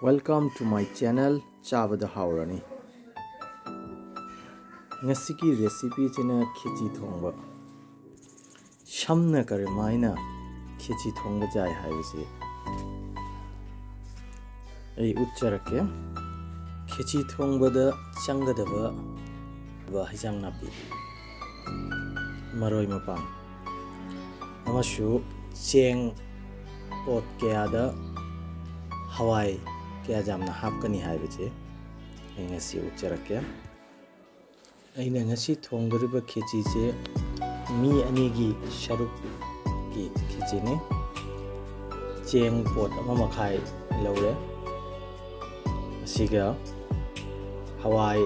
Welcome to my channel Chabada Haurani. Ngasiki recipe china khichi thongba. Shamna kare maina khichi thongba jai haibase. Ai uchcharake khichi thongba da changadaba ba hijang napi. Maroi mapang. Amashu cheng pot kaya da Hawai kaya jamna hapkani haibache ai ngasi ucharake aina ngasi thongdoriba khichi se mi ani gi sharuk ki khichi ne cheng pot ama makhai laure asiga Hawai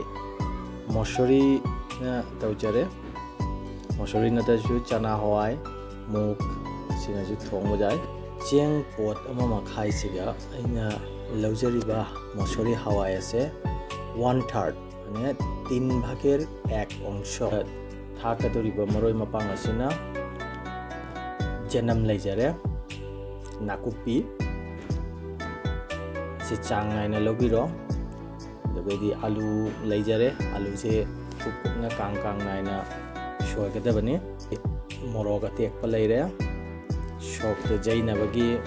mosori na taujare mosori na ta ju chana Hawai muk sina ju thongba jai cheng pot ama makhai siga aina laujariba mosori Hawai ase 1/3 ane 3 bhager 1 ongsho thakadoriba maroi mapang asina janam leijare nakupi se chang naina lobiro dabedi alu leijare alu se kupna kang naina shoigadabani moroga tekpa leire shok to jaina bagi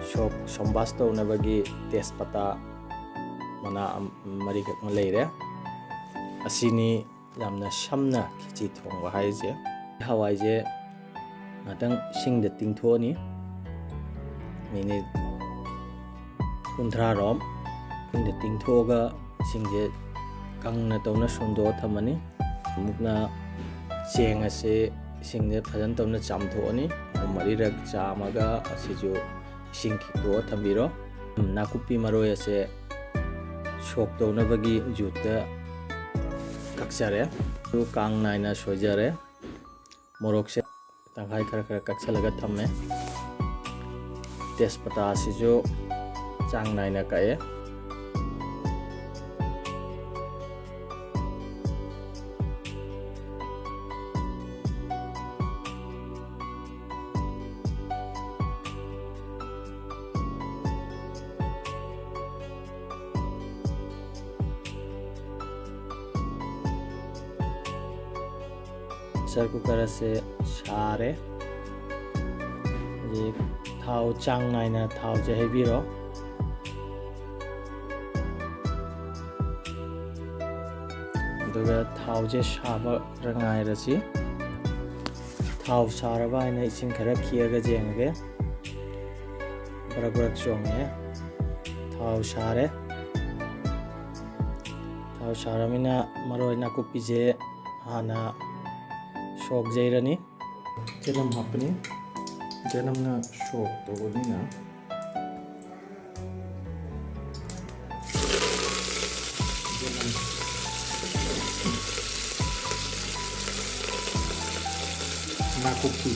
shok sombas to na bagi tespata mana mari ka leire asini yamna shamna khichi thongba haije Hawai je natang singda tingthoni minute 15 rom singda tingthoga singje kangna tawna sundo thamani mukna cheng ase singde phajan tawna chamthoni marirak chamaga asiju sing khito thambiro nakupi maroi ase shok tawna bagi juta kaksare tu kang naina sojare morok se tanghai khara kaksalaga thamme tespata asiju chang naina kae pressure cooker se share je thau chang naina thau je hebiro duga thau je shaba rangai rasi thau saraba ina ising khara khiaga jengage barabar chonge thau share thau sharamina maroi na kupi je hana shok jairani janam hapni janam na shok to godina janam na kupi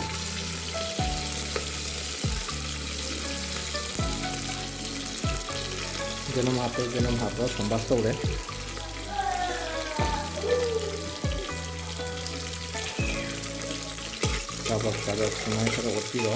janam hapa sambas to re Sabak semua kara otiro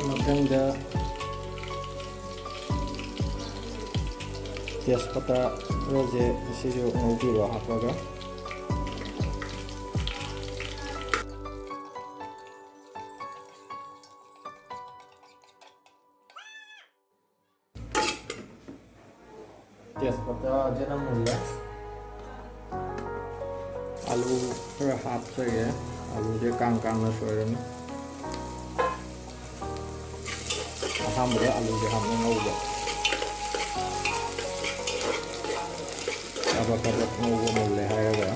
maganda tespata rose isijo ngobiro hapaga tespata janam mulla alu thora hapsage alu je kang na soirani ahamre alu je hamna ngauba Abak ngobo mulle hayaga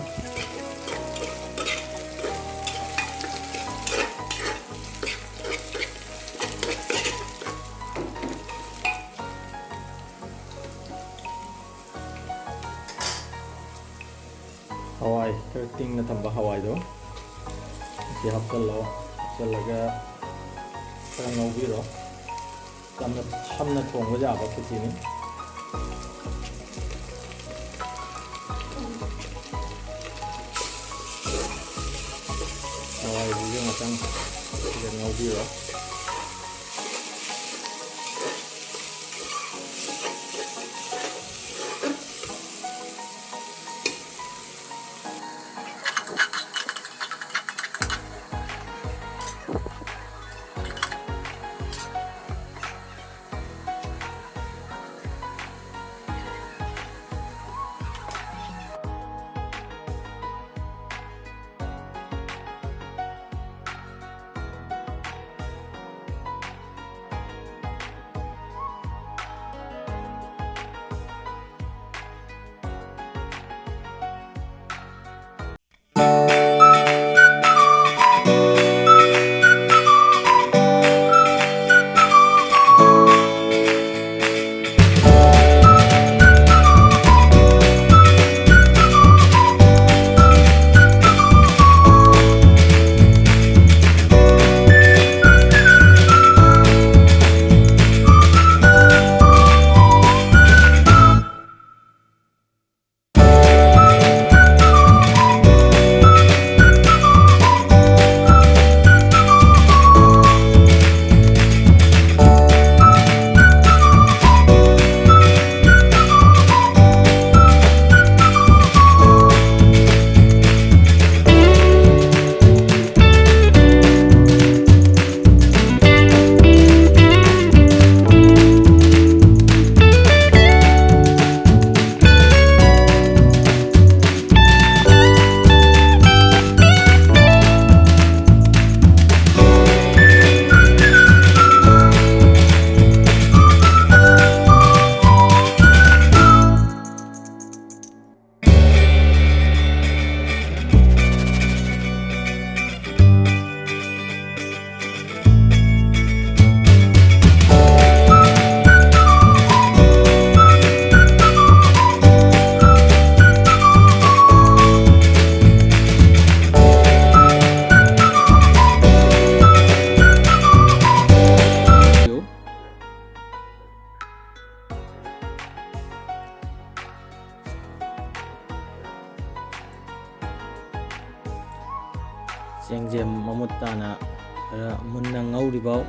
Hawai ting na thamba Hawai do si hapkal lo chalaga ꯈꯔ ꯉꯧꯕꯤꯔꯣ ꯌꯥꯝꯅ ꯁꯝꯅ ꯊꯣꯡꯕ ꯌꯥꯕ ꯈꯦꯆꯤꯅꯤ ꯍꯋꯥꯏꯁꯤꯁꯨ ꯉꯥꯛꯇꯪ ꯁꯤꯗ ꯉꯧꯕꯤꯔꯣ ꯆꯦꯡꯁꯦ ꯃꯃꯨꯠ ꯇꯥꯅ ꯈꯔ ꯃꯨꯟꯅ ꯉꯧꯔꯤꯐꯥꯎ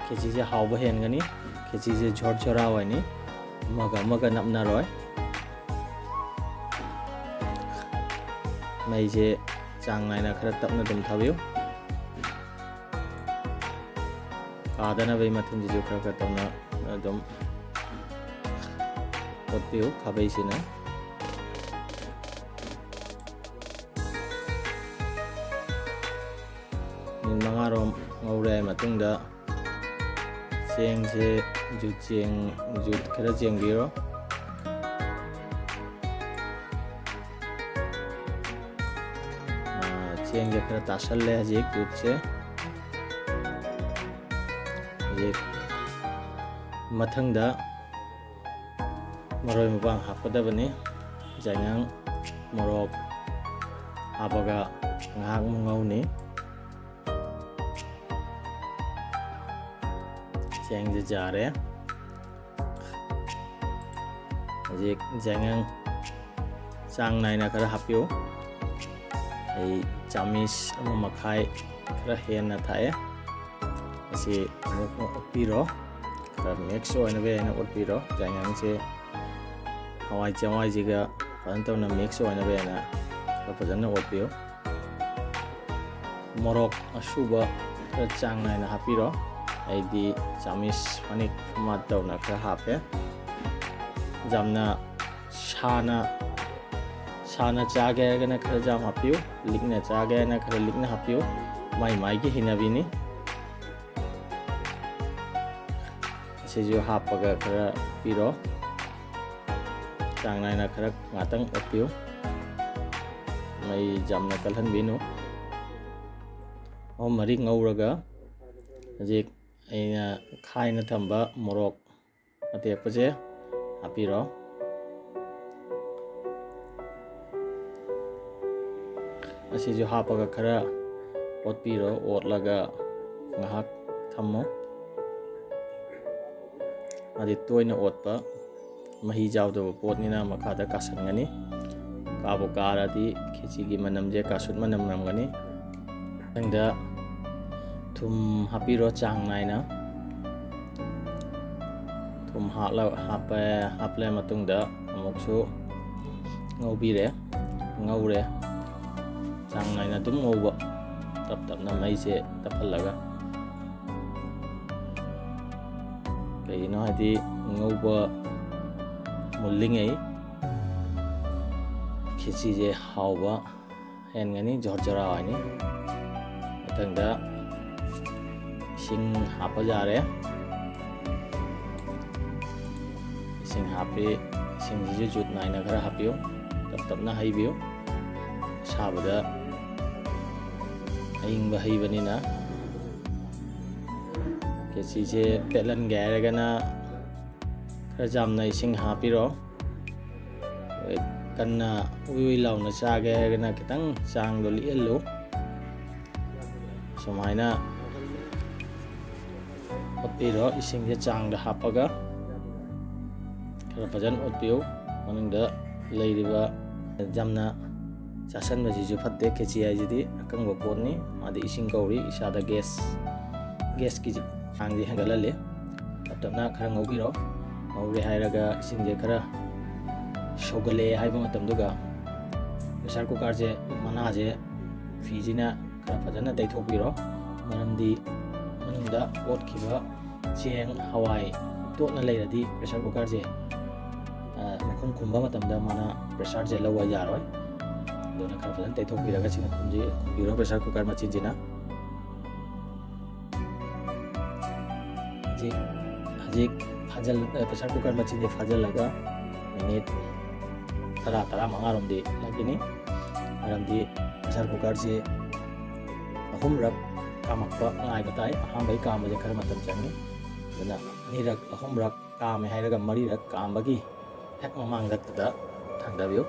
ꯈꯦꯆꯤꯁꯦ ꯍꯥꯎꯕ ꯍꯦꯟꯒꯅꯤ ꯈꯦꯆꯤꯁꯦ ଝꯣꯔ ଝꯣꯔꯥ ꯑꯣꯏꯅꯤ ꯑꯃꯒ ꯑꯃꯒ ꯅꯞꯅꯔꯣꯏ ꯃꯩꯁꯦ ꯆꯥꯡ ꯅꯥꯏꯅ ꯈꯔ ꯇꯞꯅ ꯑꯗꯨꯝ ꯊꯥꯕꯤꯌꯨ ꯀꯥꯗꯅꯕꯒꯤ ꯃꯊꯨꯝꯁꯤꯁꯨ ꯈꯔ ꯈꯔ ꯇꯧꯅ ꯑꯗꯨꯝ ꯑꯣꯠꯄꯤꯌꯨ ꯈꯥꯕꯩꯁꯤꯅ ꯃꯤꯅꯤꯠ 5ꯔꯣꯝ ꯉꯧꯔꯦ ꯃꯇꯨꯡꯗ ꯆꯦꯡꯁꯦ ꯖꯨꯠ ꯈꯔ ꯆꯦꯡꯕꯤꯔꯣ ꯆꯦꯡꯁꯦ ꯈꯔ ꯇꯥꯁꯜꯂꯦ ꯍꯧꯖꯤꯛ ꯖꯨꯠꯁꯦ ꯍꯧꯖꯤꯛ ꯃꯊꯪꯗ ꯃꯔꯣꯏ ꯃꯄꯥꯡ ꯍꯥꯞꯀꯗꯕꯅꯤ ꯌꯥꯏꯉꯪ ꯃꯣꯔꯣꯛ ꯍꯥꯞꯄꯒ ꯉꯥꯏꯍꯥꯛ ꯉꯧꯅꯤ ꯆꯦꯡꯁꯦ ꯖꯥꯔꯦ ꯍꯧꯖꯤꯛ ꯌꯥꯏꯉꯪ ꯆꯥꯡ ꯅꯥꯏꯅ ꯈꯔ ꯍꯥꯞꯄꯤꯌꯨ ꯑꯩ ꯆꯥꯃꯤꯁ 1.5 ꯈꯔ ꯍꯦꯟꯅ ꯊꯥꯛꯑꯦ ꯑꯁꯤ ꯑꯃꯨꯛ ꯑꯣꯠꯄꯤꯔꯣ ꯈꯔ ꯃꯤꯛꯁ ꯑꯣꯏꯅꯕ ꯍꯥꯏꯅ ꯑꯣꯠꯄꯤꯔꯣ ꯌꯥꯏꯉꯪꯁꯦ ꯍꯋꯥꯏ ꯆꯦꯡꯋꯥꯏꯁꯤꯒ ꯐꯖꯅ ꯇꯧꯅ ꯃꯤꯛꯁ ꯑꯣꯏꯅꯕ ꯍꯥꯏꯅ ꯈꯔ ꯐꯖꯅ ꯑꯣꯠꯄꯤꯌꯨ ꯃꯣꯔꯣꯛ ꯑꯁꯨꯕ ꯈꯔ ꯆꯥꯡ ꯅꯥꯏꯅ ꯍꯥꯞꯄꯤꯔꯣ ꯑꯩꯗꯤ ꯆꯥꯃꯤꯁ 1 ꯇꯧꯅ ꯈꯔ ꯍꯥꯞꯄꯦ ꯌꯥꯝꯅ ꯁꯥꯅ ꯆꯥꯒꯦ ꯍꯥꯏꯔꯒꯅ ꯈꯔ ꯌꯥꯝ ꯍꯥꯞꯄꯤꯌꯨ ꯂꯤꯛꯅ ꯆꯥꯒꯦ ꯍꯥꯏꯔꯒꯅ ꯈꯔ ꯂꯤꯛꯅ ꯍꯥꯞꯄꯤꯌꯨ ꯃꯥꯏꯒꯤ ꯍꯩꯅꯕꯤꯅꯤ ꯑꯁꯤꯁꯨ ꯍꯥꯞꯄꯒ ꯈꯔ ꯄꯤꯔꯣ ꯆꯥꯡ ꯅꯥꯏꯅ ꯈꯔ ꯉꯥꯛꯇꯪ ꯑꯣꯠꯄꯤꯌꯨ ꯃꯩ ꯌꯥꯝꯅ ꯀꯜꯍꯟꯕꯤꯅꯨ 3 ꯉꯧꯔꯒ ꯍꯧꯖꯤꯛ ꯑꯩꯅ ꯈꯥꯏꯅ ꯊꯝꯕ ꯃꯣꯔꯣꯛ ꯑꯇꯦꯛꯄꯁꯦ ꯍꯥꯞꯄꯤꯔꯣ ꯑꯁꯤꯁꯨ ꯍꯥꯞꯄꯒ ꯈꯔ ꯑꯣꯠꯄꯤꯔꯣ ꯑꯣꯠꯂꯒ ꯉꯥꯏꯍꯥꯛ ꯊꯝꯃꯣ ꯃꯥꯗꯤ ꯇꯣꯏꯅ ꯑꯣꯠꯄ ꯃꯍꯤ ꯌꯥꯎꯗꯕ ꯄꯣꯠꯅꯤꯅ ꯃꯈꯥꯗ ꯀꯥꯁꯟꯒꯅꯤ ꯀꯥꯕꯨ ꯀꯥꯔꯗꯤ ꯈꯦꯆꯤꯒꯤ ꯃꯅꯝꯁꯦ ꯀꯥꯁꯨꯠ ꯃꯅꯝ ꯅꯝꯒꯅꯤ ꯃꯊꯪꯗ ꯊꯨꯝ ꯍꯥꯞꯄꯤꯔꯣ ꯆꯥꯡ ꯅꯥꯏꯅ ꯊꯨꯝ ꯍꯥꯞꯂꯦ ꯃꯇꯨꯡꯗ ꯑꯃꯨꯛꯁꯨ ꯉꯧꯔꯦ ꯆꯥꯡ ꯅꯥꯏꯅ ꯑꯗꯨꯝ ꯉꯧꯕ ꯇꯞ ꯇꯞꯅ ꯃꯩꯁꯦ ꯇꯞꯍꯜꯂꯒ ꯀꯩꯒꯤꯅꯣ ꯍꯥꯏꯗꯤ ꯉꯧꯕ ꯃꯨꯜꯂꯤꯉꯩ ꯈꯦꯆꯤꯁꯦ ꯍꯥꯎꯕ ꯍꯦꯟꯒꯅꯤ ꯖꯣꯔ ꯖꯣꯔꯥ ꯑꯣꯏꯅꯤ ꯃꯊꯪꯗ ꯏꯁꯤꯡ ꯍꯥꯞꯄ ꯌꯥꯔꯦ ꯏꯁꯤꯡ ꯍꯥꯞꯄꯤ ꯏꯁꯤꯡꯁꯤꯁꯨ ꯖꯨꯠ ꯅꯥꯏꯅ ꯈꯔ ꯍꯥꯞꯄꯤꯌꯨ ꯇꯞ ꯇꯞꯅ ꯍꯩꯕꯤꯌꯨ ꯑꯁꯥꯕꯗ ꯑꯏꯪꯕ ꯍꯩꯕꯅꯤꯅ ꯈꯦꯆꯤꯁꯦ ꯄꯦꯠꯍꯟꯒꯦ ꯍꯥꯏꯔꯒꯅ ꯈꯔ ꯌꯥꯝꯅ ꯏꯁꯤꯡ ꯍꯥꯞꯄꯤꯔꯣ ꯀꯟꯅ ꯎꯏ ꯂꯥꯎꯅ ꯆꯥꯒꯦ ꯍꯥꯏꯔꯒꯅ ꯈꯤꯇꯪ ꯆꯥꯡꯗꯣ ꯂꯤꯛꯍꯜꯂꯨ ꯁꯨꯃꯥꯏꯅ ꯑꯣꯠꯄꯤꯔꯣ ꯏꯁꯤꯡꯁꯦ ꯆꯥꯡꯗ ꯍꯥꯞꯄꯒ ꯈꯔ ꯐꯖꯅ ꯑꯣꯠꯄꯤꯌꯨ ꯃꯅꯨꯡꯗ ꯂꯩꯔꯤꯕ ꯌꯥꯝꯅ ꯆꯥꯁꯟꯕꯁꯤꯁꯨ ꯐꯠꯇꯦ ꯈꯦꯆꯤ ꯍꯥꯏꯁꯤꯗꯤ ꯑꯀꯪꯕ ꯄꯣꯠꯅꯤ ꯃꯥꯗꯤ ꯏꯁꯤꯡ ꯀꯧꯔꯤ ꯏꯁꯥꯗ ꯒꯦꯁꯀꯤ ꯆꯥꯡꯁꯦ ꯍꯦꯟꯒꯠꯍꯜꯂꯤ ꯇꯞ ꯇꯞꯅ ꯈꯔ ꯉꯧꯕꯤꯔꯣ ꯉꯧꯔꯦ ꯍꯥꯏꯔꯒ ꯏꯁꯤꯡꯁꯦ ꯈꯔ ꯁꯧꯒꯠꯂꯛꯑꯦ ꯍꯥꯏꯕ ꯃꯇꯝꯗꯨꯒ ꯄ꯭ꯔꯦꯁꯔ ꯀꯨꯀꯔꯁꯦ ꯃꯅꯥꯁꯦ ꯐꯤꯁꯤꯅ ꯈꯔ ꯐꯖꯅ ꯇꯩꯊꯣꯛꯄꯤꯔꯣ ꯃꯔꯝꯗꯤ ꯃꯅꯨꯡꯗ ꯑꯣꯠꯈꯤꯕ ꯆꯦꯡ ꯍꯋꯥꯏ ꯇꯣꯠꯅ ꯂꯩꯔꯗꯤ ꯄ꯭ꯔꯦꯁꯔ ꯀꯨꯀꯔꯁꯦ ꯃꯈꯨꯝ ꯈꯨꯝꯕ ꯃꯇꯝꯗ ꯃꯥꯅ ꯄ꯭ꯔꯦꯁꯔꯁꯦ ꯂꯧꯕ ꯌꯥꯔꯣꯏ ꯑꯗꯨꯅ ꯈꯔ ꯐꯖꯅ ꯇꯩꯊꯣꯛꯄꯤꯔꯒ ꯁꯤꯅ ꯈꯨꯝꯕꯤꯔꯣ ꯄ꯭ꯔꯦꯁꯔ ꯀꯨꯀꯔ ꯃꯆꯤꯟꯁꯤꯅ ꯍꯧꯖꯤꯛ ꯄ꯭ꯔꯦꯁꯔ ꯀꯨꯀꯔ ꯃꯆꯤꯟꯁꯦ ꯐꯥꯖꯤꯜꯂꯒ ꯃꯤꯅꯤꯠ 10-15ꯔꯣꯝꯗꯤ ꯂꯥꯛꯈꯤꯅꯤ ꯃꯔꯝꯗꯤ ꯄ꯭ꯔꯦꯁꯔ ꯀꯨꯀꯔꯁꯤ 3ꯔꯛ ꯀꯥꯝꯃꯛꯄ ꯉꯥꯏꯕ ꯇꯥꯏ ꯑꯍꯥꯟꯕꯒꯤ ꯀꯥꯝꯕꯁꯦ ꯈꯔ ꯃꯇꯝꯆꯪꯉꯤ ꯑꯗꯨꯅ 2ꯔꯛ 3ꯔꯛ ꯀꯥꯝꯃꯦ ꯍꯥꯏꯔꯒ 4ꯔꯛ ꯀꯥꯝꯕꯒꯤ ꯍꯦꯛ ꯃꯃꯥꯡꯗꯛꯇꯨꯗ ꯊꯥꯡꯗꯕꯤꯌꯨ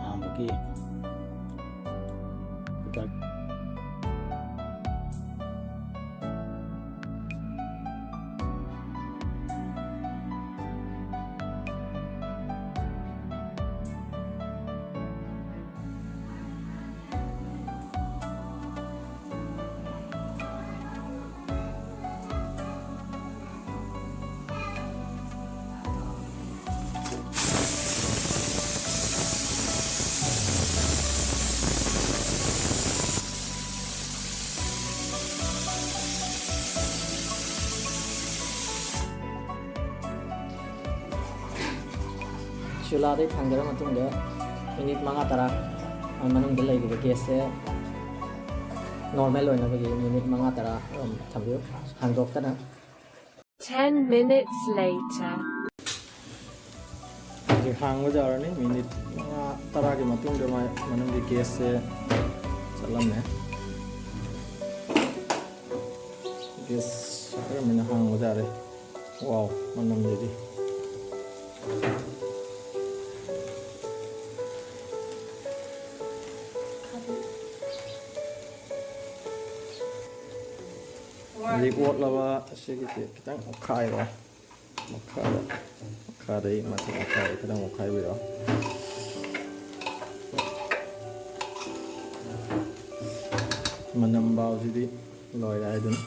ꯑꯍꯥꯟꯕꯒꯤ ꯆꯨꯂꯥꯗꯩ ꯊꯥꯡꯊꯔ ꯃꯇꯨꯡꯗ ꯃꯤꯅꯤꯠ 5-10 ꯃꯅꯨꯡꯗ ꯂꯩꯔꯤꯕ ꯒꯦꯁꯁꯦ ꯅꯣꯔꯃꯦꯜ ꯑꯣꯏꯅꯕꯒꯤ ꯃꯤꯅꯤꯠ 5-10 ꯊꯝꯕꯤꯌꯨ ꯍꯥꯡꯗꯣꯛꯇꯅ 10 minutes later. ꯍꯧꯖꯤꯛ ꯍꯥꯡꯕ ꯌꯥꯔꯅꯤ ꯃꯤꯅꯤꯠ 5-10ꯒꯤ ꯃꯇꯨꯡꯗ ꯃꯅꯨꯡꯒꯤ ꯒꯦꯁꯁꯦ ꯆꯠꯂꯝꯃꯦ ꯒꯦꯁ ꯈꯔꯃꯤꯅ ꯍꯥꯡꯕ ꯌꯥꯔꯦ ꯋꯥꯎ ꯃꯅꯝꯁꯤꯗꯤ ꯍꯧꯖꯤꯛ ꯑꯣꯠꯂꯕ ꯑꯁꯤꯒꯤꯁꯦ ꯈꯤꯇꯪ ꯑꯣꯠꯈꯥꯏꯔꯣ ꯃꯈꯥꯗꯩ ꯃꯊꯛ ꯃꯈꯥꯗꯩ ꯈꯤꯇꯪ ꯑꯣꯠꯈꯥꯏꯕꯤꯔꯣ ꯃꯅꯝ ꯕꯥꯎꯁꯤꯗꯤ ꯂꯣꯏꯔꯦ ꯍꯥꯏꯗꯨꯅ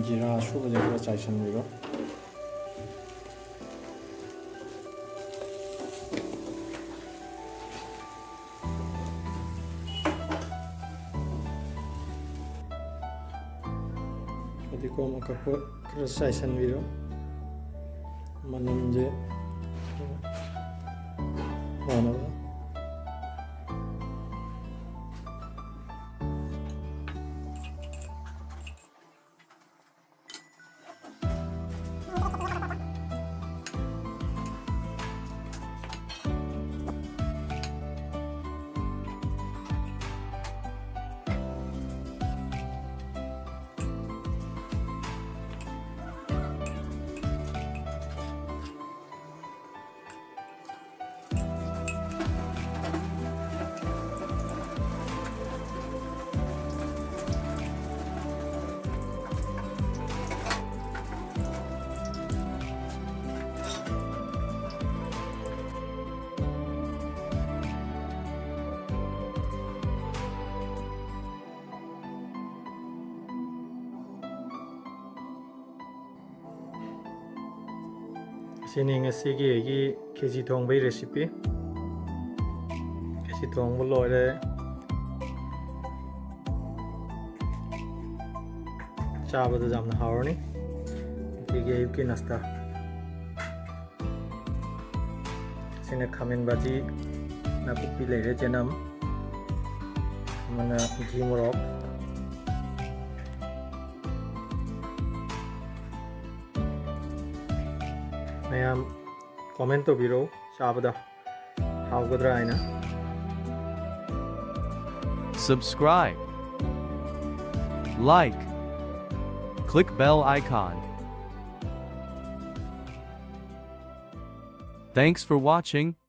ꯖꯤꯔꯥ ꯁꯨꯕꯁꯦ ꯈꯔ ꯆꯥꯏꯁꯟꯕꯤꯔꯣ ꯐꯗꯤꯒꯣꯝ ꯑꯀꯛꯄ ꯈꯔ ꯆꯥꯏꯁꯟꯕꯤꯔꯣ ꯃꯅꯝꯁꯦ ꯐꯅꯕ Sining asigi khichdi thongbai recipe. Khichdi thongba loire. Chabada jamna hawrani. Dige ayuki nasta. Sina khamin baji na pupi leire jenam. Mana ghee morok. Mayam comment to biro chabada hawgadra aina. Subscribe, like, click bell icon. Thanks for watching.